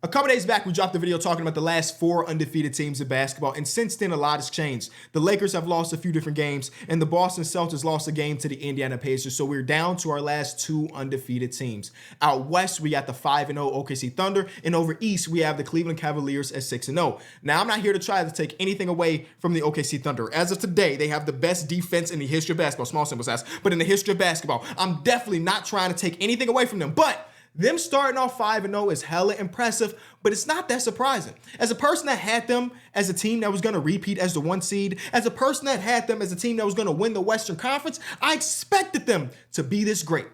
A couple days back, we dropped a video talking about the last 4 undefeated teams in basketball, and since then, a lot has changed. The Lakers have lost a few different games, and the Boston Celtics lost a game to the Indiana Pacers, so we're down to our last 2 undefeated teams. Out west, we got the 5-0 OKC Thunder, and over east, we have the Cleveland Cavaliers at 6-0. Now, I'm not here to try to take anything away from the OKC Thunder. As of today, they have the best defense in the history of basketball, small sample size, but in the history of basketball. I'm definitely not trying to take anything away from them, but them starting off 5-0 is hella impressive, but it's not that surprising. As a person that had them as a team that was going to repeat as the 1 seed, as a person that had them as a team that was going to win the Western Conference, I expected them to be this great.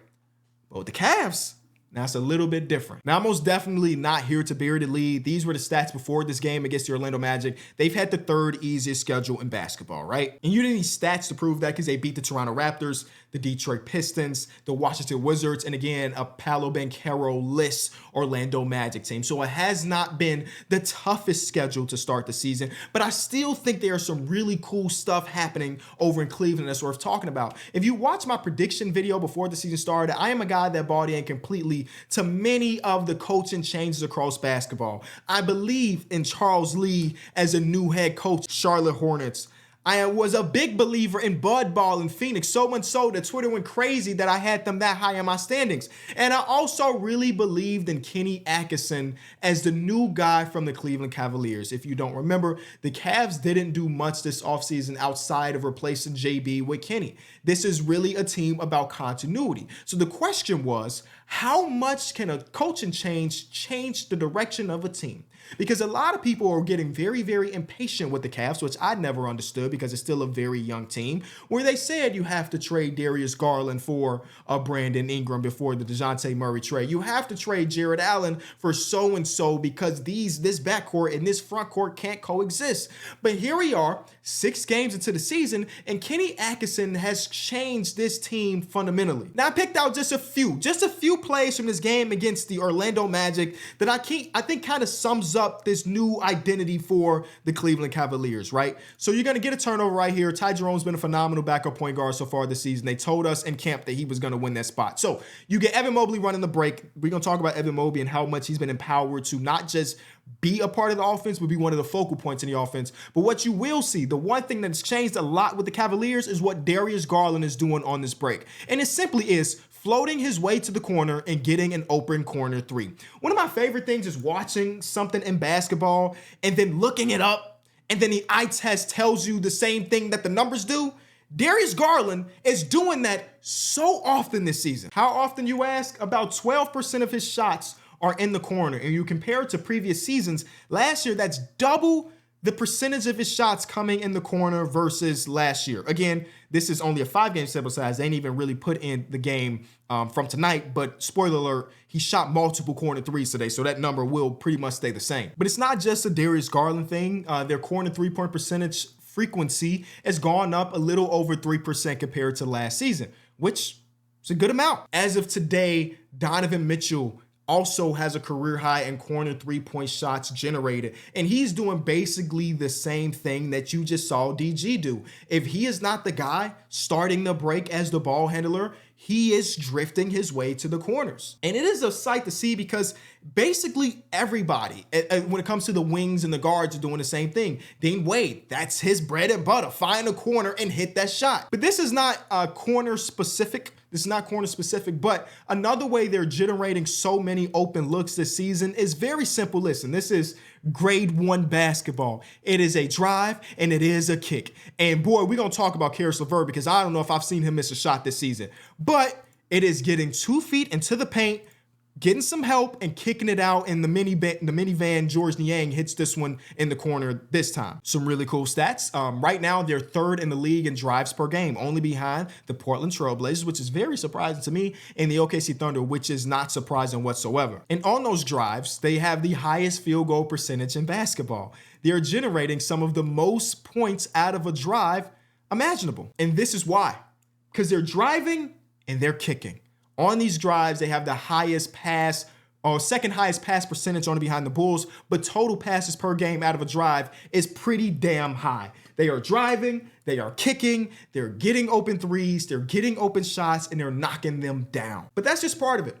But with the Cavs, now it's a little bit different. Now, I'm most definitely not here to bury the lead. These were the stats before this game against the Orlando Magic. They've had the 3rd easiest schedule in basketball, right? And you didn't need stats to prove that because they beat the Toronto Raptors, the Detroit Pistons, the Washington Wizards, and again, a Paolo Banchero-less Orlando Magic team. So it has not been the toughest schedule to start the season, but I still think there's some really cool stuff happening over in Cleveland that's worth talking about. If you watch my prediction video before the season started, I am a guy that bought in completely to many of the coaching changes across basketball. I believe in Charles Lee as a new head coach, Charlotte Hornets. I was a big believer in Bud Ball in Phoenix, so much so that Twitter went crazy that I had them that high in my standings. And I also really believed in Kenny Atkinson as the new guy from the Cleveland Cavaliers. If you don't remember, the Cavs didn't do much this offseason outside of replacing JB with Kenny. This is really a team about continuity. So the question was, how much can a coaching change the direction of a team? Because a lot of people are getting very, very impatient with the Cavs, which I never understood because it's still a very young team, where they said you have to trade Darius Garland for Brandon Ingram before the DeJounte Murray trade. You have to trade Jared Allen for so-and-so because this backcourt and this frontcourt can't coexist. But here we are, 6 games into the season, and Kenny Atkinson has changed this team fundamentally. Now, I picked out just a few plays from this game against the Orlando Magic that I think kind of sums up this new identity for the Cleveland Cavaliers, right? So you're going to get a turnover right here. Ty Jerome's been a phenomenal backup point guard so far this season. They told us in camp that he was going to win that spot. So you get Evan Mobley running the break. We're going to talk about Evan Mobley and how much he's been empowered to not just be a part of the offense, but be one of the focal points in the offense. But what you will see, the one thing that's changed a lot with the Cavaliers is what Darius Garland is doing on this break. And it simply is floating his way to the corner and getting an open corner 3. One of my favorite things is watching something in basketball and then looking it up, and then the eye test tells you the same thing that the numbers do. Darius Garland is doing that so often this season. How often, you ask? About 12% of his shots are in the corner. And you compare it to previous seasons, last year, that's double the percentage of his shots coming in the corner versus last year. Again, this is only a 5-game sample size. They ain't even really put in the game from tonight, but spoiler alert, he shot multiple corner 3s today, so that number will pretty much stay the same. But it's not just a Darius Garland thing. Their corner 3-point percentage frequency has gone up a little over 3% compared to last season, which is a good amount. As of today, Donovan Mitchell also has a career high in corner 3-point shots generated. And he's doing basically the same thing that you just saw DG do. If he is not the guy starting the break as the ball handler, he is drifting his way to the corners. And it is a sight to see because basically everybody, when it comes to the wings and the guards, are doing the same thing. Dean Wade, that's his bread and butter. Find a corner and hit that shot. But this is not corner specific. This is not corner specific, but another way they're generating so many open looks this season is very simple. Listen, this is grade 1 basketball. It is a drive and it is a kick. And boy, we're going to talk about Karis LeVert because I don't know if I've seen him miss a shot this season, but it is getting 2 feet into the paint, getting some help and kicking it out, and the minivan George Niang hits this one in the corner this time. Some really cool stats. Right now, they're 3rd in the league in drives per game, only behind the Portland Trailblazers, which is very surprising to me, and the OKC Thunder, which is not surprising whatsoever. And on those drives, they have the highest field goal percentage in basketball. They're generating some of the most points out of a drive imaginable. And this is why. Because they're driving and they're kicking. On these drives, they have the highest pass or second highest pass percentage only behind the Bulls, but total passes per game out of a drive is pretty damn high. They are driving, they are kicking, they're getting open 3s, they're getting open shots, and they're knocking them down. But that's just part of it.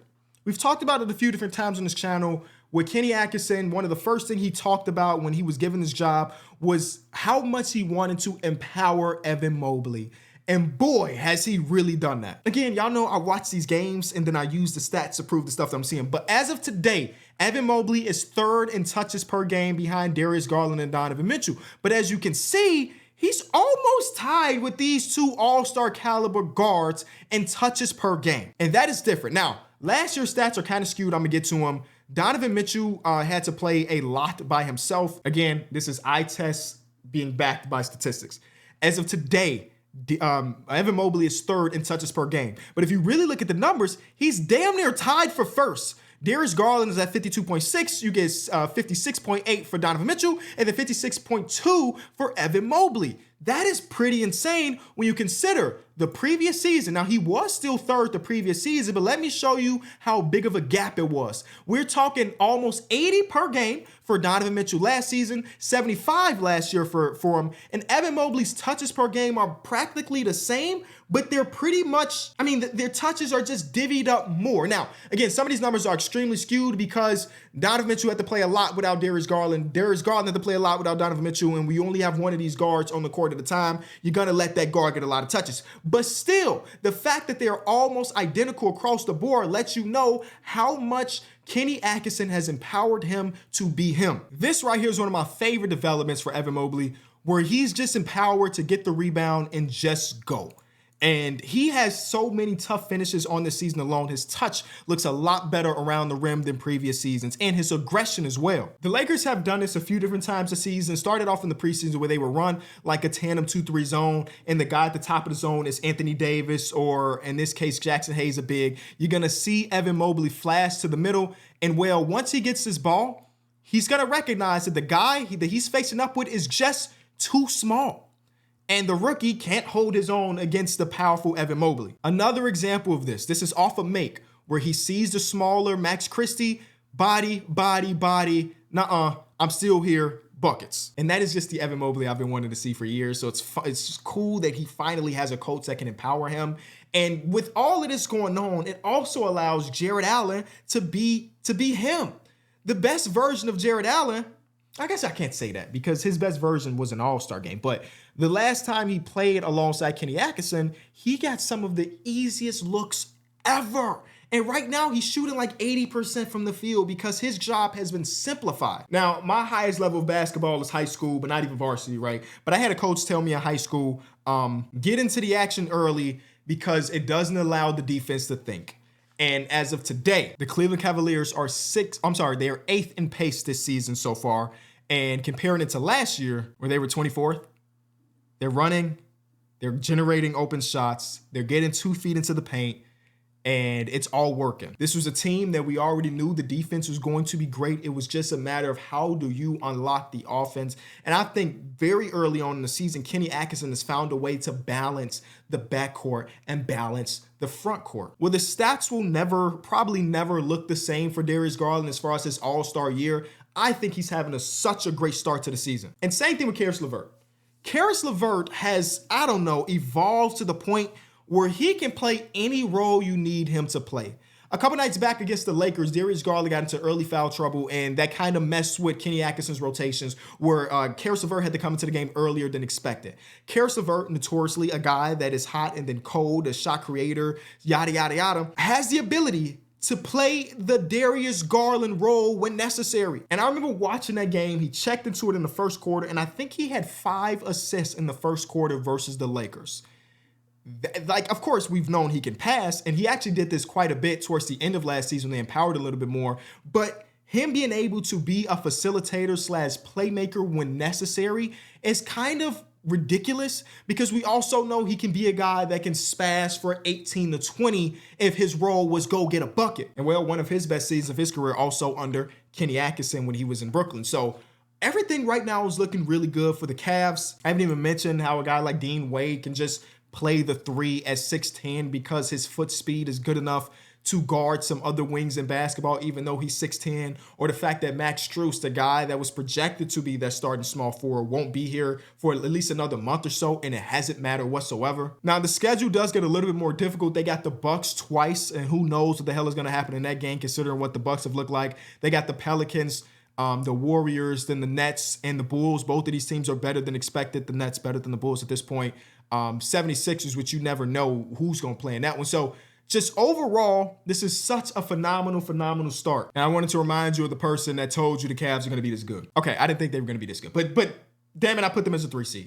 We've talked about it a few different times on this channel with Kenny Atkinson, one of the first things he talked about when he was given this job was how much he wanted to empower Evan Mobley. And boy, has he really done that. Again, y'all know I watch these games and then I use the stats to prove the stuff that I'm seeing. But as of today, Evan Mobley is third in touches per game behind Darius Garland and Donovan Mitchell. But as you can see, he's almost tied with these two all-star caliber guards in touches per game. And that is different. Now, last year's stats are kind of skewed. I'm going to get to them. Donovan Mitchell had to play a lot by himself. Again, this is eye test being backed by statistics. As of today, Evan Mobley is third in touches per game. But if you really look at the numbers, he's damn near tied for first. Darius Garland is at 52.6. You get 56.8 for Donovan Mitchell and then 56.2 for Evan Mobley. That is pretty insane when you consider the previous season. Now, he was still third the previous season, but let me show you how big of a gap it was. We're talking almost 80 per game for Donovan Mitchell last season, 75 last year for him, and Evan Mobley's touches per game are practically the same, but they're pretty much, I mean, their touches are just divvied up more. Now, again, some of these numbers are extremely skewed because Donovan Mitchell had to play a lot without Darius Garland. Darius Garland had to play a lot without Donovan Mitchell, and we only have one of these guards on the court at a time. You're going to let that guard get a lot of touches. But still, the fact that they're almost identical across the board lets you know how much Kenny Atkinson has empowered him to be him. This right here is one of my favorite developments for Evan Mobley, where he's just empowered to get the rebound and just go. And he has so many tough finishes on this season alone. His touch looks a lot better around the rim than previous seasons, and his aggression as well. The Lakers have done this a few different times this season. Started off in the preseason where they would run like a tandem 2-3 zone, and the guy at the top of the zone is Anthony Davis, or in this case, Jackson Hayes, a big. You're going to see Evan Mobley flash to the middle, and well, once he gets this ball, he's going to recognize that the guy that he's facing up with is just too small. And the rookie can't hold his own against the powerful Evan Mobley. Another example of this is off a make, where he sees the smaller Max Christie, body, nuh-uh, I'm still here, buckets. And that is just the Evan Mobley I've been wanting to see for years. So it's cool that he finally has a coach that can empower him. And with all of this going on, it also allows Jared Allen to be him. The best version of Jared Allen, I guess I can't say that because his best version was an all-star game, but the last time he played alongside Kenny Atkinson, he got some of the easiest looks ever. And right now he's shooting like 80% from the field because his job has been simplified. Now, my highest level of basketball is high school, but not even varsity, right? But I had a coach tell me in high school, get into the action early because it doesn't allow the defense to think. And as of today, the Cleveland Cavaliers are they are 8th in pace this season so far. And comparing it to last year, where they were 24th, they're running, they're generating open shots, they're getting 2 feet into the paint, and it's all working. This was a team that we already knew the defense was going to be great. It was just a matter of how do you unlock the offense. And I think very early on in the season, Kenny Atkinson has found a way to balance the backcourt and balance the front court. Well, the stats will probably never look the same for Darius Garland as far as his all-star year. I think he's having such a great start to the season. And same thing with Caris LeVert. Caris LeVert has, evolved to the point where he can play any role you need him to play. A couple nights back against the Lakers, Darius Garland got into early foul trouble, and that kind of messed with Kenny Atkinson's rotations, where Caris LeVert had to come into the game earlier than expected. Caris LeVert, notoriously a guy that is hot and then cold, a shot creator, yada, yada, yada, has the ability to play the Darius Garland role when necessary. And I remember watching that game. He checked into it in the first quarter, and I think he had 5 assists in the first quarter versus the Lakers. Of course, we've known he can pass, and he actually did this quite a bit towards the end of last season. They empowered a little bit more, but him being able to be a facilitator / playmaker when necessary is kind of ridiculous, because we also know he can be a guy that can spaz for 18 to 20 if his role was go get a bucket. And well, one of his best seasons of his career also under Kenny Atkinson when he was in Brooklyn. So everything right now is looking really good for the Cavs. I haven't even mentioned how a guy like Dean Wade can just play the 3 at 6'10" because his foot speed is good enough to guard some other wings in basketball, even though he's 6'10", or the fact that Max Strus, the guy that was projected to be that starting small forward, won't be here for at least another month or so, and it hasn't mattered whatsoever. Now, the schedule does get a little bit more difficult. They got the Bucks twice, and who knows what the hell is going to happen in that game, considering what the Bucks have looked like. They got the Pelicans, the Warriors, then the Nets, and the Bulls. Both of these teams are better than expected. The Nets better than the Bulls at this point. 76ers, which you never know who's going to play in that one. So just overall, this is such a phenomenal start. And I wanted to remind you of the person that told you the Cavs are going to be this good. Okay, I didn't think they were going to be this good. But damn it, I put them as a 3 seed.